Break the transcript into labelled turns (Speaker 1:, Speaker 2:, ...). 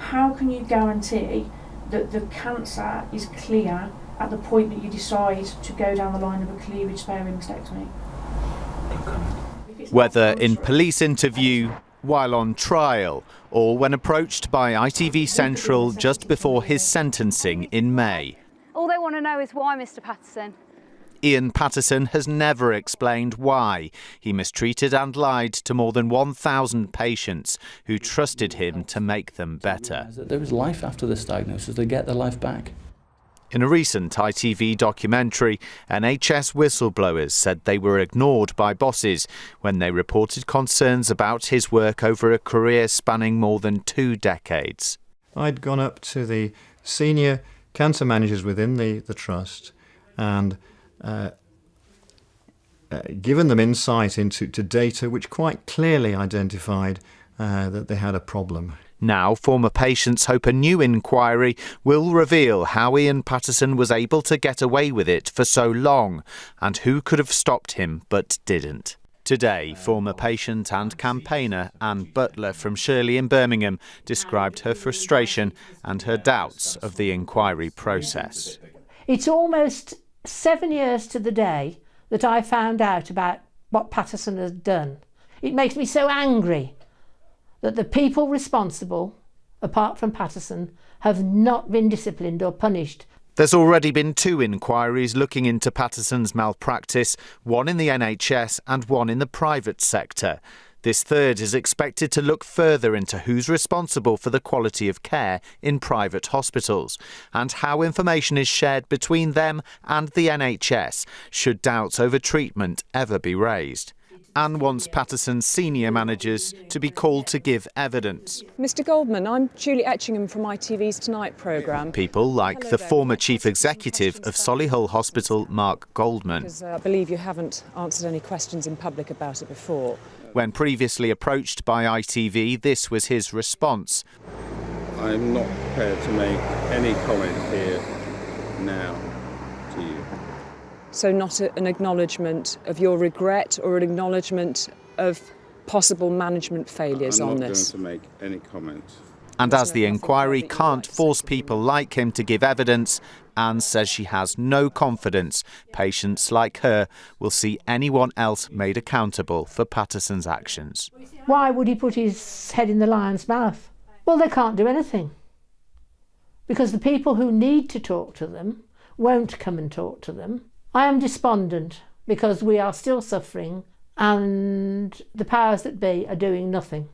Speaker 1: How can you guarantee that the cancer is clear at the point that you decide to go down the line of a cleavage-sparing mastectomy?
Speaker 2: Whether in police interview, while on trial, or when approached by ITV Central just before his sentencing in May.
Speaker 3: All they want to know is why, Mr. Paterson.
Speaker 2: Ian Paterson has never explained why he mistreated and lied to more than 1,000 patients who trusted him to make them better.
Speaker 4: There is life after this diagnosis. They get their life back.
Speaker 2: In a recent ITV documentary, NHS whistleblowers said they were ignored by bosses when they reported concerns about his work over a career spanning more than 2 decades.
Speaker 5: I'd gone up to the senior cancer managers within the trust and given them insight into data which quite clearly identified that they had a problem.
Speaker 2: Now, former patients hope a new inquiry will reveal how Ian Paterson was able to get away with it for so long and who could have stopped him but didn't. Today, former patient and campaigner Anne Butler from Shirley in Birmingham described her frustration and her doubts of the inquiry process.
Speaker 6: It's almost 7 years to the day that I found out about what Paterson has done. It makes me so angry that the people responsible, apart from Paterson, have not been disciplined or punished.
Speaker 2: There's already been 2 inquiries looking into Paterson's malpractice, one in the NHS and one in the private sector. This third is expected to look further into who's responsible for the quality of care in private hospitals and how information is shared between them and the NHS should doubts over treatment ever be raised. Anne wants Paterson's senior managers to be called to give evidence.
Speaker 7: Mr Goldman, I'm Julie Etchingham from ITV's Tonight programme.
Speaker 2: People like the former chief executive of Solihull Hospital, Mark Goldman.
Speaker 7: Because I believe you haven't answered any questions in public about it before.
Speaker 2: When previously approached by ITV, this was his response.
Speaker 8: I'm not prepared to make any comment here now to you.
Speaker 7: So not an acknowledgement of your regret or an acknowledgement of possible management failures on this?
Speaker 8: I'm not going to make any comment.
Speaker 2: And as the inquiry can't force people like him to give evidence, Anne says she has no confidence patients like her will see anyone else made accountable for Paterson's actions.
Speaker 6: Why would he put his head in the lion's mouth? Well, they can't do anything. Because the people who need to talk to them won't come and talk to them. I am despondent because we are still suffering and the powers that be are doing nothing.